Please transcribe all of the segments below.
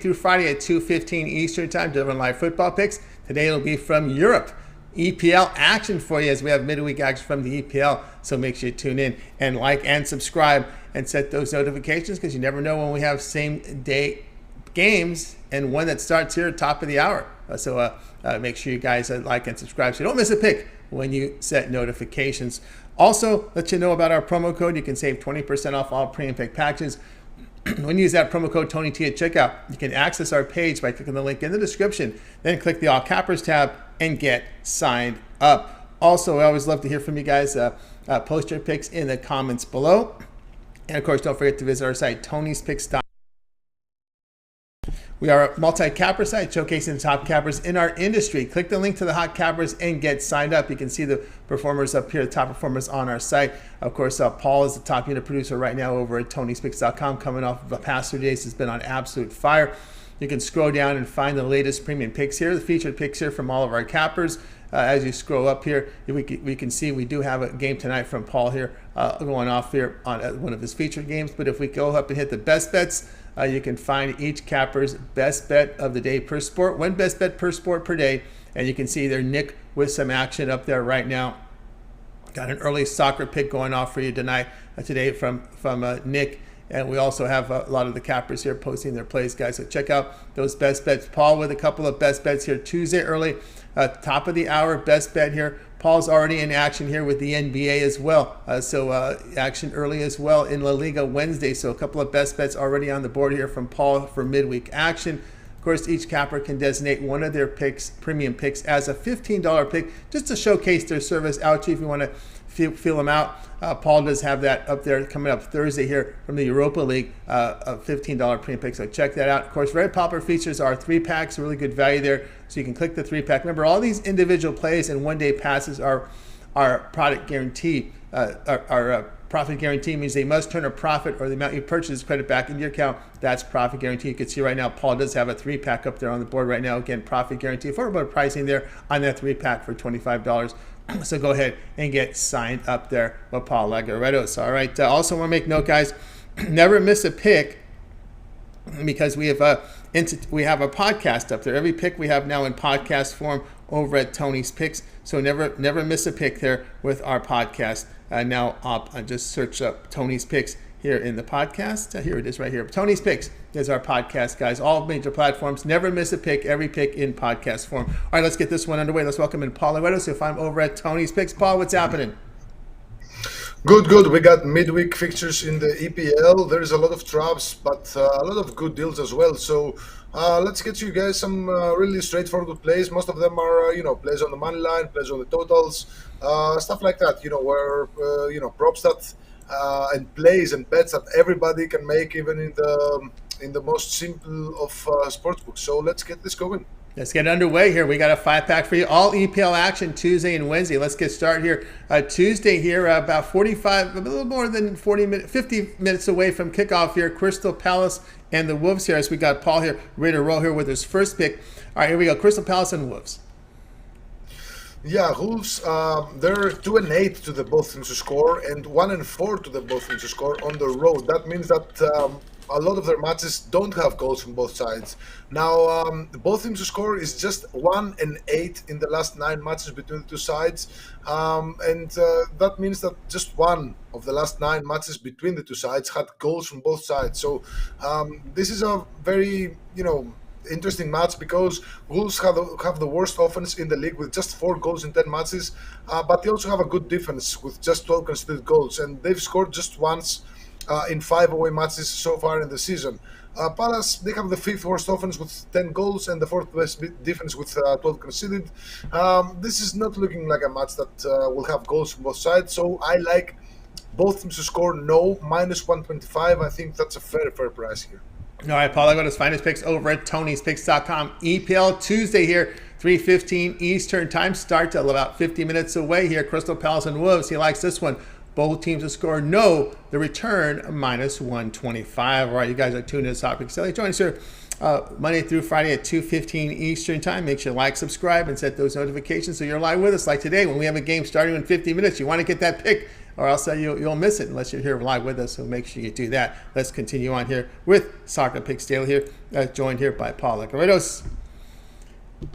through Friday at 2:15 Eastern Time, delivering live football picks. Today it'll be from Europe. EPL action for you as we have midweek action from the EPL. So make sure you tune in and like and subscribe and set those notifications because you never know when we have same day games and one that starts here at top of the hour. So make sure you guys like and subscribe so you don't miss a pick when you set notifications. Also, let you know about our promo code. You can save 20% off all premium pick packages. When you use that promo code TonyT at checkout, you can access our page by clicking the link in the description, then click the All Cappers tab and get signed up. Also, I always love to hear from you guys. Post your picks in the comments below. And of course, don't forget to visit our site, Tony'sPicks.com. We are a multi-capper site showcasing the top cappers in our industry. Click the link to the hot cappers and get signed up. You can see the performers up here, the top performers on our site. Of course, Paul is the top unit producer right now over at Tony'sPicks.com, coming off of the past 3 days. Has been on absolute fire. You can scroll down and find the latest premium picks here, the featured picks here from all of our cappers. As you scroll up here, we can see we do have a game tonight from Paul here going off here on one of his featured games. But if we go up and hit the best bets, you can find each capper's best bet of the day per sport, one best bet per sport per day. And you can see there Nick with some action up there right now. Got an early soccer pick going off for you tonight, today from Nick. And we also have a lot of the cappers here posting their plays, guys. So check out those best bets. Paul with a couple of best bets here Tuesday early, top of the hour best bet here. Paul's already in action here with the NBA as well. Action early as well in La Liga Wednesday. So a couple of best bets already on the board here from Paul for midweek action. Of course, each capper can designate one of their picks, premium picks, as a $15 pick, just to showcase their service out to you if you want to feel them out. Paul does have that up there coming up Thursday here from the Europa League, a $15 premium pick. So check that out. Of course, very popular features are 3-packs, really good value there. So you can click the 3-pack. Remember, all these individual plays and one-day passes are product guarantee. Our profit guarantee means they must turn a profit or the amount you purchase is credit back into your account. That's profit guarantee. You can see right now, Paul does have a 3-pack up there on the board right now. Again, profit guarantee. Affordable pricing there on that 3-pack for $25. So go ahead and get signed up there with Paul Lagarettos. All right. Also want to make note, guys, never miss a pick because we have a podcast up there. Every pick we have now in podcast form over at Tony's Picks. So never miss a pick there with our podcast. Now up, just search up Tony's Picks here in the podcast. Here it is right here. Tony's Picks is our podcast, guys. All major platforms. Never miss a pick. Every pick in podcast form. All right, let's get this one underway. Let's welcome in Paul Lagarettos. If I'm over at Tony's Picks. Paul, what's happening? Good. We got midweek fixtures in the EPL. There's a lot of traps, but a lot of good deals as well. So let's get you guys some really straightforward plays. Most of them are, plays on the money line, plays on the totals, stuff like that. Where props that and plays and bets that everybody can make, even in the most simple of sportsbooks. So let's get this going. Let's get underway here. We got a 5-pack for you. All EPL action Tuesday and Wednesday. Let's get started here. Tuesday here, about a little more than 50 minutes away from kickoff here. Crystal Palace and the Wolves here. As we got Paul here, ready to roll here with his first pick. All right, here we go. Crystal Palace and Wolves. Yeah, Wolves, they're 2-8 to the both teams to score and 1-4 to the both teams to score on the road. That means that a lot of their matches don't have goals from both sides. Now, both teams to score is just 1-8 in the last 9 matches between the two sides. That means that just one of the last 9 matches between the two sides had goals from both sides. So this is a very, interesting match because Wolves have the worst offense in the league with just 4 goals in 10 matches. But they also have a good defense with just 12 conceded goals. And they've scored just once in 5 away matches so far in the season. Palace, they have the 5th worst offense with 10 goals and the 4th best defense with 12 conceded. This is not looking like a match that will have goals from both sides, so I like both teams to score no, -125. I think that's a fair price here. All right, Paul, I got his finest picks over at Tony'sPicks.com. EPL Tuesday here, 3:15 Eastern time. Start till about 50 minutes away here. Crystal Palace and Wolves. He likes this one. Both teams to score no. The return -125. All right, you guys are tuned in to Topic Silly. Join us here Monday through Friday at 2:15 Eastern time. Make sure you like, subscribe, and set those notifications so you're live with us. Like today, when we have a game starting in 50 minutes, you want to get that pick or else you'll miss it unless you're here live with us. So make sure you do that. Let's continue on here with Soccer Picks Daily here, joined here by Paul Legaritos.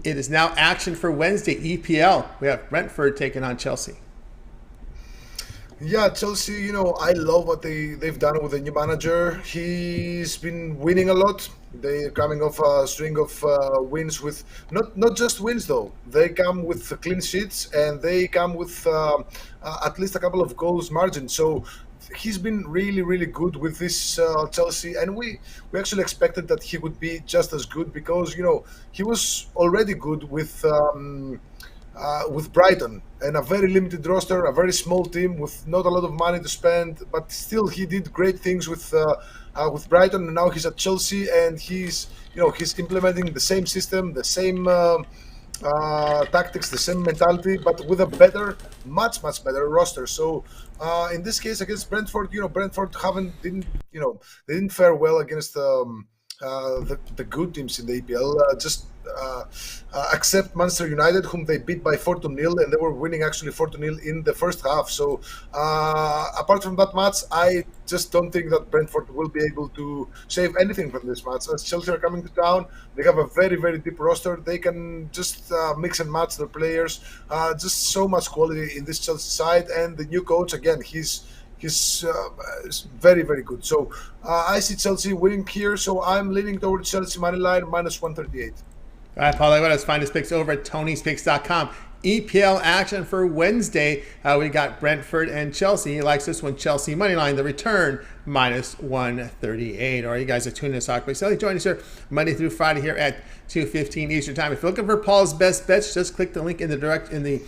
It is now action for Wednesday EPL. We have Brentford taking on Chelsea. Yeah, Chelsea, I love what they've done with the new manager. He's been winning a lot. They're coming off a string of wins with not just wins though. They come with clean sheets and they come with at least a couple of goals margin. So he's been really, really good with this Chelsea, and we actually expected that he would be just as good because he was already good with Brighton and a very limited roster, a very small team with not a lot of money to spend, but still he did great things with Brighton, and now he's at Chelsea and he's implementing the same system, the same tactics, the same mentality, but with a better, much better roster. So in this case against Brentford, Brentford they didn't fare well against the good teams in the EPL. Except Manchester United, whom they beat by 4-0, and they were winning actually 4-0 in the first half. So apart from that match, I just don't think that Brentford will be able to save anything from this match. As Chelsea are coming to town, they have a very, very deep roster. They can just mix and match their players. Just so much quality in this Chelsea side, and the new coach again, he's very, very good. So I see Chelsea winning here. So I'm leaning towards Chelsea money line minus 138. All right, Paul, let us find his picks over at Tony'sPicks.com. EPL action for Wednesday. We got Brentford and Chelsea. He likes this one, Chelsea money line, the return minus 138. All right, you guys are tuning in to Soccer Picks Daily. Join us here Monday through Friday here at 2:15 Eastern Time. If you're looking for Paul's best bets, just click the link in the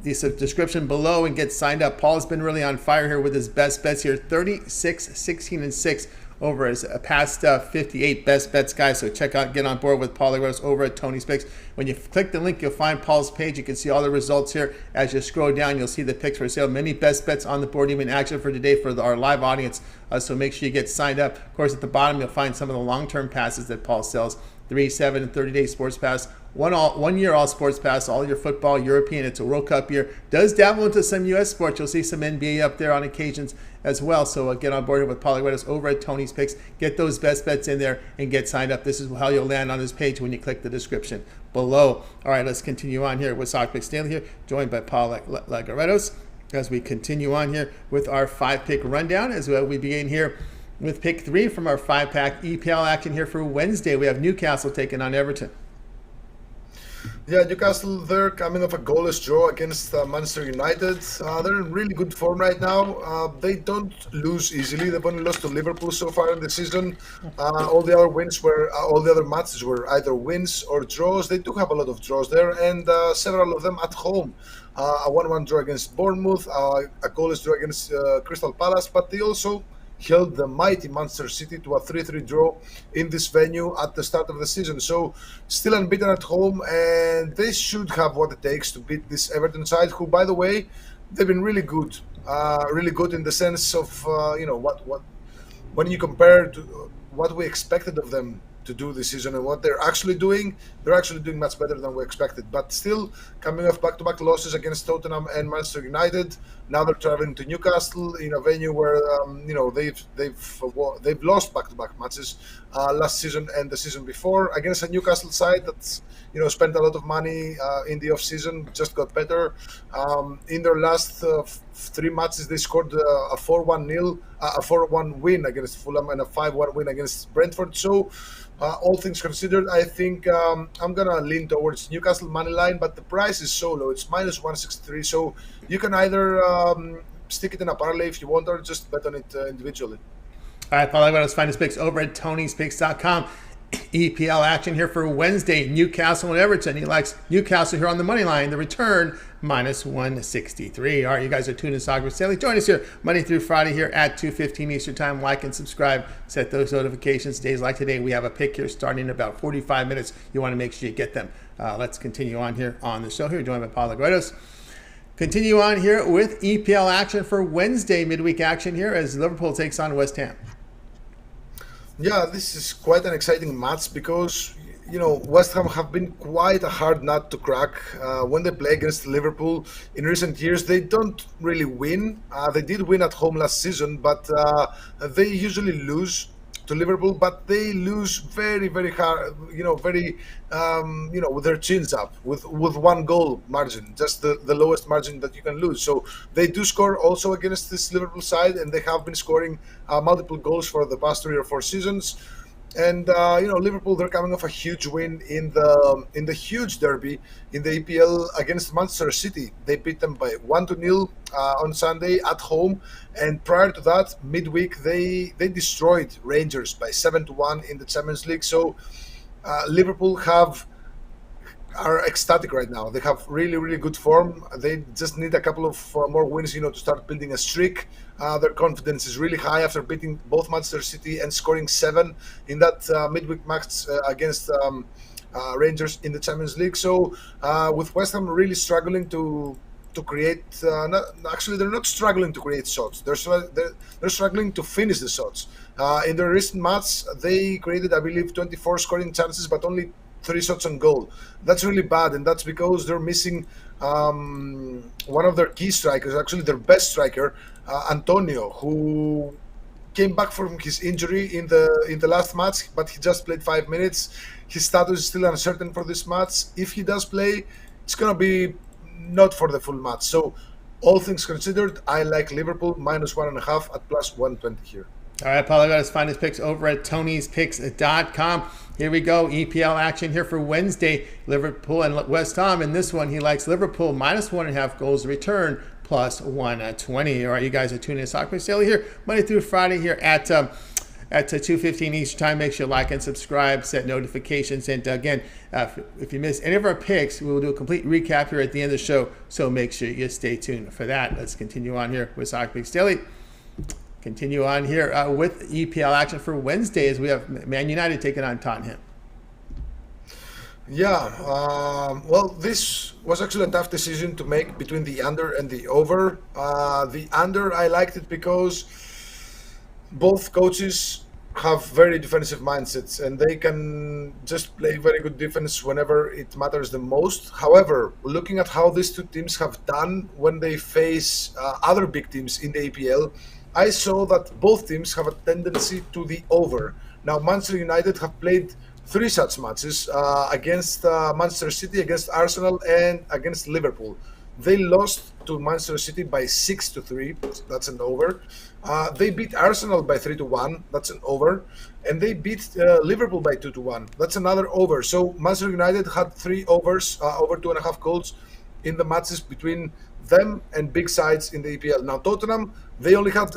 description below and get signed up. Paul's been really on fire here with his best bets here, 36, 16, and 6 over his past 58 best bets, guys. So get on board with Paul Legros over at Tony's Picks. When you click the link, you'll find Paul's page. You can see all the results here. As you scroll down, you'll see the picks for sale. Many best bets on the board, even action for today for our live audience. So make sure you get signed up. Of course, at the bottom, you'll find some of the long-term passes that Paul sells. 3, 7, and 30-day sports pass. 1 year all sports pass, all your football, European. It's a World Cup year. Does dabble into some U.S. sports. You'll see some NBA up there on occasions as well. So get on board here with Paul Legaritos over at Tony's Picks. Get those best bets in there and get signed up. This is how you'll land on this page when you click the description below. All right, let's continue on here with Soccer Picks Daily here, joined by Paul Legaritos as we continue on here with our 5-pick rundown as we begin here with pick 3 from our 5-pack EPL action here for Wednesday. We have Newcastle taking on Everton. Yeah, Newcastle, they're coming off a goalless draw against Manchester United. They're in really good form right now. They don't lose easily. They've only lost to Liverpool so far in the season. All the other matches were either wins or draws. They do have a lot of draws there, and several of them at home. A 1-1 draw against Bournemouth, a goalless draw against Crystal Palace, but they also held the mighty Manchester City to a 3-3 draw in this venue at the start of the season. So still unbeaten at home, and they should have what it takes to beat this Everton side, who, by the way, they've been really good in the sense of what when you compare to what we expected of them to do this season and what they're actually doing much better than we expected. But still coming off back-to-back losses against Tottenham and Manchester United. Now they're traveling to Newcastle in a venue where they've lost back-to-back matches last season and the season before against a Newcastle side that's spent a lot of money in the off-season, just got better. In their last 3 matches, they scored a 4-1 win against Fulham and a 5-1 win against Brentford. So all things considered, I think I'm gonna lean towards Newcastle money line, but the price is so low. It's minus 163. So you can either stick it in a parlay if you want, or just bet on it individually. All right, Paul, let's find his picks over at Tony'sPicks.com. EPL action here for Wednesday, Newcastle and Everton. He likes Newcastle here on the money line, the return minus 163. All right, you guys are tuned in Soccer Picks Daily. Join us here Monday through Friday here at 2:15 Eastern Time. Like and subscribe, set those notifications. Days like today, we have a pick here starting in about 45 minutes. You want to make sure you get them. Let's continue on here on the show here, joined by Paul Legaritos. Continue on here with EPL action for Wednesday, midweek action here as Liverpool takes on West Ham. Yeah, this is quite an exciting match because West Ham have been quite a hard nut to crack when they play against Liverpool. In recent years, they don't really win. They did win at home last season, but they usually lose to Liverpool. But they lose very, very hard. Very, with their chins up, with one goal margin, just the lowest margin that you can lose. So they do score also against this Liverpool side, and they have been scoring multiple goals for the past 3 or 4 seasons. And Liverpool, they're coming off a huge win in the huge derby in the EPL against Manchester City. They beat them by 1-0 on Sunday at home. And prior to that, midweek, they destroyed Rangers by 7-1 in the Champions League. So Liverpool are ecstatic right now. They have really, really good form. They just need a couple of more wins, to start building a streak. Their confidence is really high after beating both Manchester City and scoring 7 in that midweek match against Rangers in the Champions League. So with West Ham really struggling to create, actually they're not struggling to create shots. They're struggling to finish the shots. In their recent match, they created, I believe, 24 scoring chances, but only 3 shots on goal. That's really bad, and that's because they're missing one of their key strikers, actually their best striker, Antonio, who came back from his injury in the last match, but he just played 5 minutes. His status is still uncertain for this match. If he does play, it's gonna be not for the full match. So, all things considered, I like Liverpool -1.5 at +120 here. All right, Paul, I got his finest picks over at Tony'sPicks.com. Here we go. EPL action here for Wednesday. Liverpool and West Ham. In this one, he likes Liverpool -1.5 goals return +120. All right, you guys are tuning in to Soccer Picks Daily here Monday through Friday here at 2:15 Eastern Time. Make sure you like and subscribe, set notifications. And again, if you miss any of our picks, we will do a complete recap here at the end of the show. So make sure you stay tuned for that. Let's continue on here with Soccer Picks Daily. Continue on here with EPL action for Wednesday as we have Man United taking on Tottenham. Yeah, well, this was actually a tough decision to make between the under and the over. The under, I liked it because both coaches have very defensive mindsets and they can just play very good defense whenever it matters the most. However, looking at how these two teams have done when they face other big teams in the EPL, I saw that both teams have a tendency to the over. Now, Manchester United have played 3 such matches against Manchester City, against Arsenal, and against Liverpool. They lost to Manchester City by 6-3. That's an over. They beat Arsenal by 3-1. That's an over. And they beat Liverpool by 2-1. That's another over. So Manchester United had 3 overs, over 2.5 goals in the matches between them and big sides in the EPL. Now, Tottenham, they only had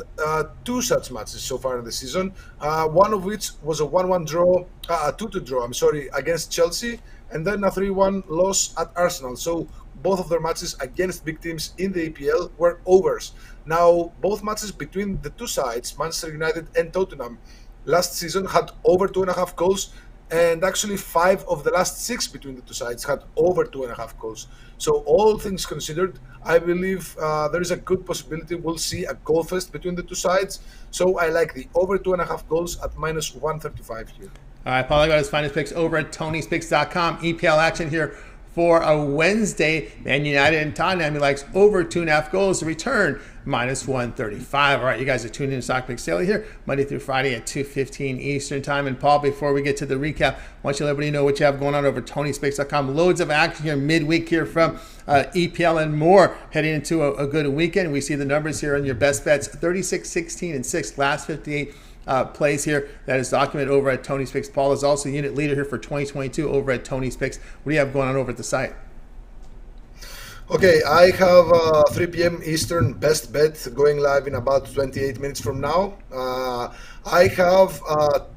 2 such matches so far in the season, one of which was a 1-1 draw, a 2-2 draw, against Chelsea, and then a 3-1 loss at Arsenal. So both of their matches against big teams in the EPL were overs. Now, both matches between the two sides, Manchester United and Tottenham, last season had over 2.5 goals, and actually 5 of the last 6 between the two sides had over 2.5 goals. So all things considered, I believe there is a good possibility we'll see a goal fest between the two sides. So I like the over 2.5 goals at -135 here. All right, Paul, I got his finest picks over at Tony'sPicks.com. EPL action here for a Wednesday. Man United and Tottenham, he likes over 2.5 goals to return -135. All right, you guys are tuning in to Soccer Picks Daily here Monday through Friday at 2:15 Eastern Time. And Paul, before we get to the recap, I want you to let everybody know what you have going on over at Tony'sPicks.com. Loads of action here midweek here from EPL and more, heading into a good weekend. We see the numbers here on your best bets: 36, 16, and 6 last 58 plays here. That is documented over at Tony's Picks. Paul is also unit leader here for 2022 over at Tony's Picks. What do you have going on over at the site? Okay, I have 3 p.m. Eastern best bet going live in about 28 minutes from now. I have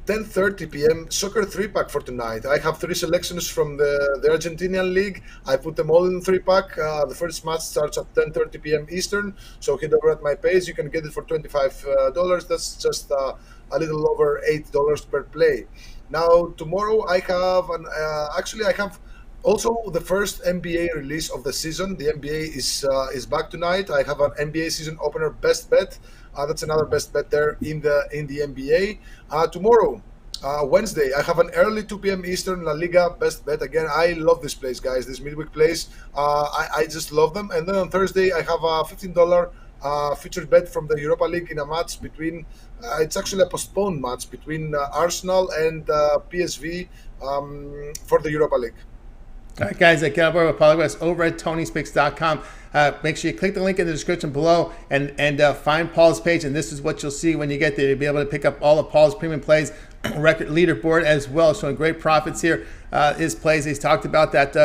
10:30 p.m. soccer 3-pack for tonight. I have 3 selections from the Argentinian league. I put them all in 3-pack. The first match starts at 10:30 p.m. Eastern. So head over at my page. You can get it for $25. That's just a little over $8 per play. Now tomorrow I have I have also the first NBA release of the season. The NBA is back tonight. I have an NBA season opener best bet. That's another best bet there in the NBA. Tomorrow Wednesday, I have an early 2 p.m. Eastern La Liga best bet. Again, I love this place, guys. This midweek plays, I just love them. And then on Thursday, I have a $15 featured bet from the Europa League in a match between, it's actually a postponed match between Arsenal and PSV for the Europa League. All right, guys, get up with Progress over at TonySpicks.com. Make sure you click the link in the description below and find Paul's page. And this is what you'll see when you get there. You'll be able to pick up all of Paul's premium plays, record leaderboard as well, showing great profits here. His plays, he's talked about that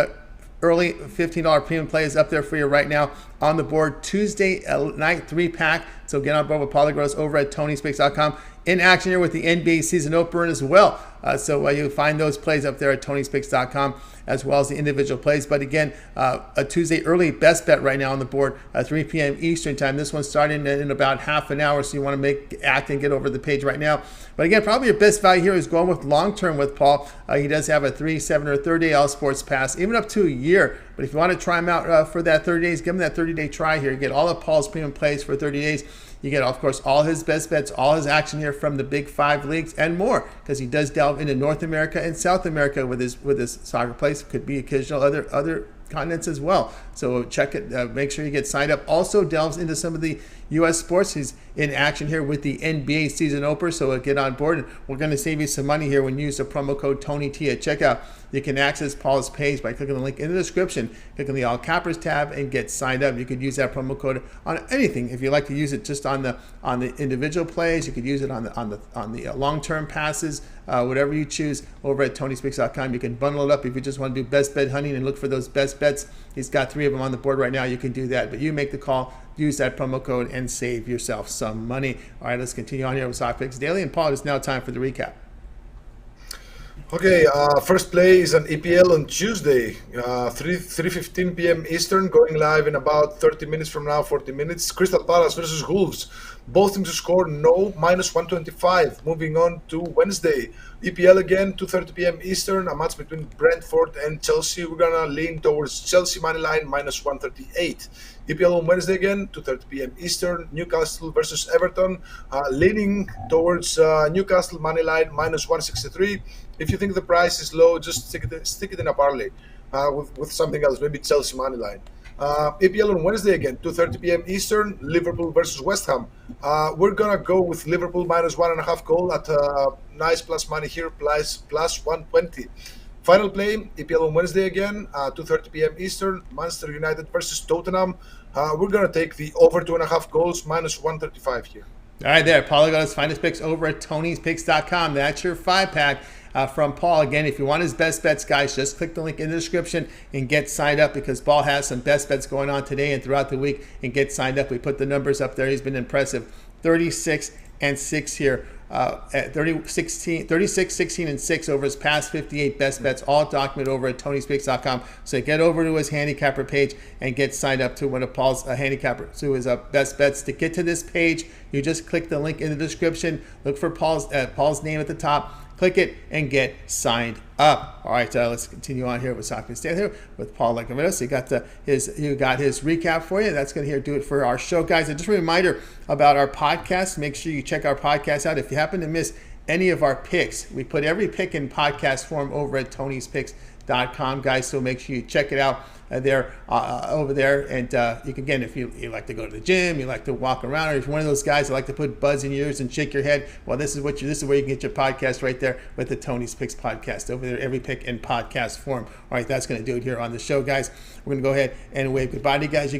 early $15 premium play is up there for you right now on the board. Tuesday night 3-pack. So get on board with Paul Gross over at TonySpicks.com. In action here with the NBA season opener as well. So you'll find those plays up there at TonySpicks.com, as well as the individual plays. But again, a Tuesday early best bet right now on the board, 3 p.m. Eastern time. This one's starting in about half an hour, so you want to act and get over the page right now. But again, probably your best value here is going with long-term with Paul. He does have a 3, 7, or 30-day All Sports Pass, even up to a year. But if you want to try him out for that 30 days, give him that 30-day try here. You get all of Paul's premium plays for 30 days. You get, of course, all his best bets, all his action here from the Big 5 leagues and more, because he does delve into North America and South America with his soccer plays. Could be occasional other continents as well. So check it. Make sure you get signed up. Also delves into some of the U.S. sports. He's in action here with the NBA season opener. So get on board. And we're going to save you some money here when you use the promo code TonyT at checkout. You can access Paul's page by clicking the link in the description, click on the All Cappers tab, and get signed up. You could use that promo code on anything. If you like to use it just on the individual plays, you could use it on the long-term passes, whatever you choose over at TonySpicks.com. You can bundle it up if you just want to do best bet hunting and look for those best bets. He's got 3 of them on the board right now. You can do that, but you make the call, use that promo code, and save yourself some money. All right, let's continue on here with Sock Picks Daily. And Paul, it's now time for the recap. Okay, first play is an EPL on Tuesday, 3:15 p.m. Eastern, going live in about 30 minutes from now, 40 minutes. Crystal Palace versus Wolves. Both teams to score no, -125. Moving on to Wednesday. EPL again, 2:30 p.m. Eastern, a match between Brentford and Chelsea. We're going to lean towards Chelsea money line, -138. EPL on Wednesday again, 2:30 p.m. Eastern, Newcastle versus Everton. Leaning towards Newcastle money line, -163. If you think the price is low, just stick it in a parlay with something else, maybe Chelsea money line. EPL on Wednesday again, 2:30 p.m. Eastern, Liverpool versus West Ham. We're gonna go with Liverpool -1.5 goal at nice plus money here, plus 120. Final play, EPL on Wednesday again, 2:30 p.m. Eastern, Manchester United versus Tottenham. We're gonna take the over 2.5 goals, -135 here. All right, there. Paul got his finest picks over at TonySpicks.com. That's your 5-pack. From Paul. Again, if you want his best bets, guys, just click the link in the description and get signed up, because Paul has some best bets going on today and throughout the week, and get signed up. We put the numbers up there. He's been impressive. 36 and 6 here. At 36, 16, and 6 over his past 58 best bets, all documented over at TonySpicks.com. So get over to his handicapper page and get signed up to one of Paul's handicapper, to his best bets. To get to this page, you just click the link in the description. Look for Paul's name at the top. Click it and get signed up. All right, let's continue on here with Soccer Stand here with Paul Lecomido. So you got his recap for you. That's going to do it for our show, guys. And just a reminder about our podcast. Make sure you check our podcast out. If you happen to miss any of our picks, we put every pick in podcast form over at TonySpicks.com, guys. So make sure you check it out over there. And you can, again, if you like to go to the gym, you like to walk around, or if you're one of those guys that like to put buzz in your ears and shake your head, well, this is where you can get your podcast right there with the Tony's Picks podcast over there. Every pick in podcast form. All right, that's going to do it here on the show, guys. We're going to go ahead and wave goodbye to you guys.